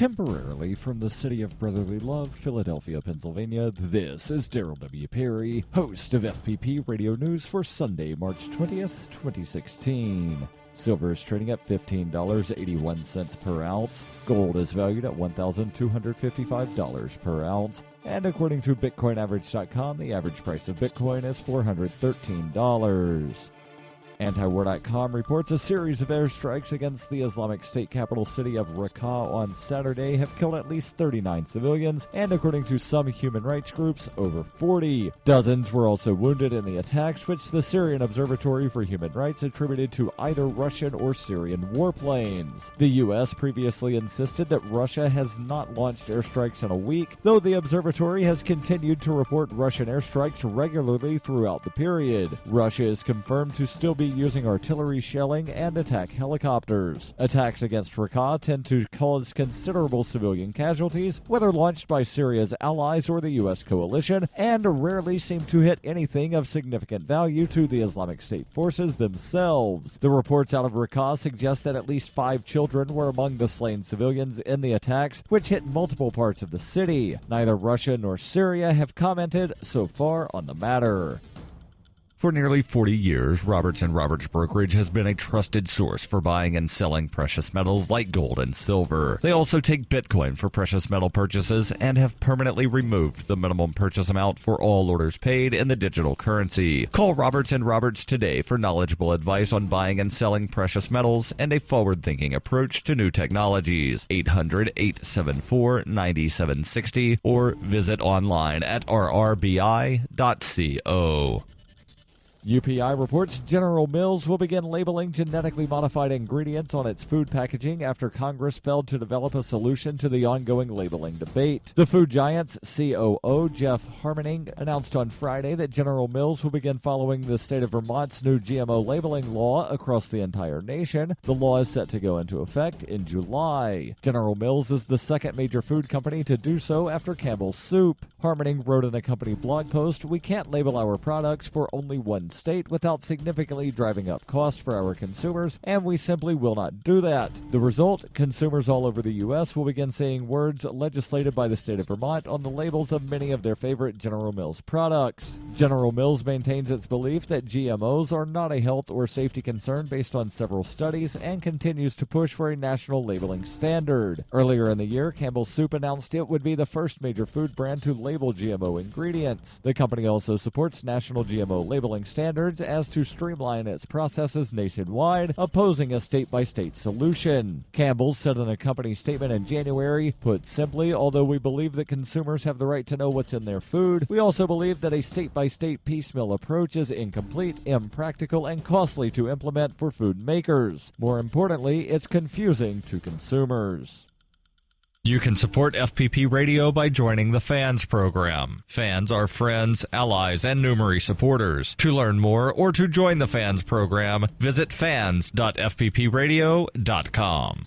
Temporarily from the city of brotherly love, Philadelphia, Pennsylvania, this is Daryl W. Perry, host of FPP Radio News for Sunday, March 20th, 2016. Silver is trading at $15.81 per ounce. Gold is valued at $1,255 per ounce. And according to BitcoinAverage.com, the average price of Bitcoin is $413. Antiwar.com reports a series of airstrikes against the Islamic State capital city of Raqqa on Saturday have killed at least 39 civilians, and according to some human rights groups, over 40. Dozens were also wounded in the attacks, which the Syrian Observatory for Human Rights attributed to either Russian or Syrian warplanes. The U.S. previously insisted that Russia has not launched airstrikes in a week, though the observatory has continued to report Russian airstrikes regularly throughout the period. Russia is confirmed to still be using artillery shelling and attack helicopters. Attacks against Raqqa tend to cause considerable civilian casualties, whether launched by Syria's allies or the U.S. coalition, and rarely seem to hit anything of significant value to the Islamic State forces themselves. The reports out of Raqqa suggest that at least 5 children were among the slain civilians in the attacks, which hit multiple parts of the city. Neither Russia nor Syria have commented so far on the matter. For nearly 40 years, Roberts & Roberts Brokerage has been a trusted source for buying and selling precious metals like gold and silver. They also take Bitcoin for precious metal purchases and have permanently removed the minimum purchase amount for all orders paid in the digital currency. Call Roberts & Roberts today for knowledgeable advice on buying and selling precious metals and a forward-thinking approach to new technologies. 800-874-9760 or visit online at rrbi.co. UPI reports General Mills will begin labeling genetically modified ingredients on its food packaging after Congress failed to develop a solution to the ongoing labeling debate. The food giant's COO, Jeff Harmening, announced on Friday that General Mills will begin following the state of Vermont's new GMO labeling law across the entire nation. The law is set to go into effect in July. General Mills is the second major food company to do so after Campbell's Soup. Harmening wrote in a company blog post, "We can't label our products for only one state without significantly driving up costs for our consumers, and we simply will not do that. The result, consumers all over the U.S. will begin seeing words legislated by the state of Vermont on the labels of many of their favorite General Mills products." General Mills maintains its belief that GMOs are not a health or safety concern based on several studies and continues to push for a national labeling standard. Earlier in the year, Campbell's Soup announced it would be the first major food brand to label GMO ingredients. The company also supports national GMO labeling standards as to streamline its processes nationwide, opposing a state-by-state solution. Campbell said in a company statement in January, "Put simply, although we believe that consumers have the right to know what's in their food, we also believe that a state-by-state piecemeal approach is incomplete, impractical, and costly to implement for food makers. More importantly, it's confusing to consumers." You can support FPP Radio by joining the FANS program. FANS are friends, allies, and numerary supporters. To learn more or to join the FANS program, visit fans.fppradio.com.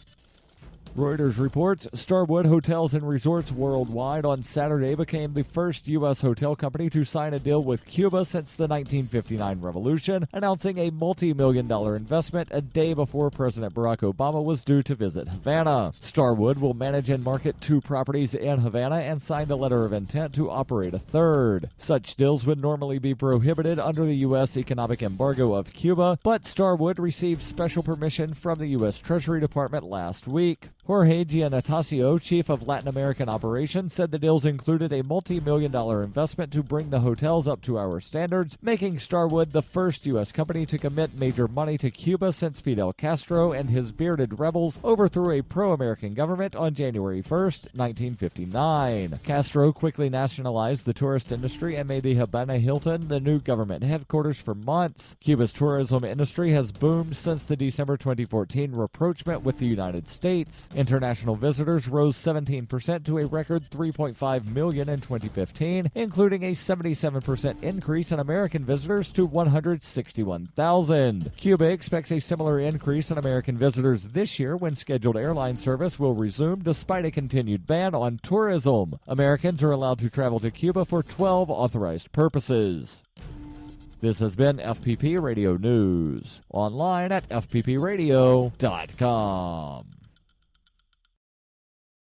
Reuters reports Starwood Hotels and Resorts Worldwide on Saturday became the first U.S. hotel company to sign a deal with Cuba since the 1959 revolution, announcing a multi-million-dollar investment a day before President Barack Obama was due to visit Havana. Starwood will manage and market 2 properties in Havana and signed a letter of intent to operate a third. Such deals would normally be prohibited under the U.S. economic embargo of Cuba, but Starwood received special permission from the U.S. Treasury Department last week. Jorge Giannatasio, chief of Latin American operations, said the deals included a multi-million-dollar investment to bring the hotels up to our standards, making Starwood the first U.S. company to commit major money to Cuba since Fidel Castro and his bearded rebels overthrew a pro-American government on January 1st, 1959. Castro quickly nationalized the tourist industry and made the Habana Hilton the new government headquarters for months. Cuba's tourism industry has boomed since the December 2014 rapprochement with the United States. International visitors rose 17% to a record 3.5 million in 2015, including a 77% increase in American visitors to 161,000. Cuba expects a similar increase in American visitors this year when scheduled airline service will resume despite a continued ban on tourism. Americans are allowed to travel to Cuba for 12 authorized purposes. This has been FPP Radio News, online at fppradio.com.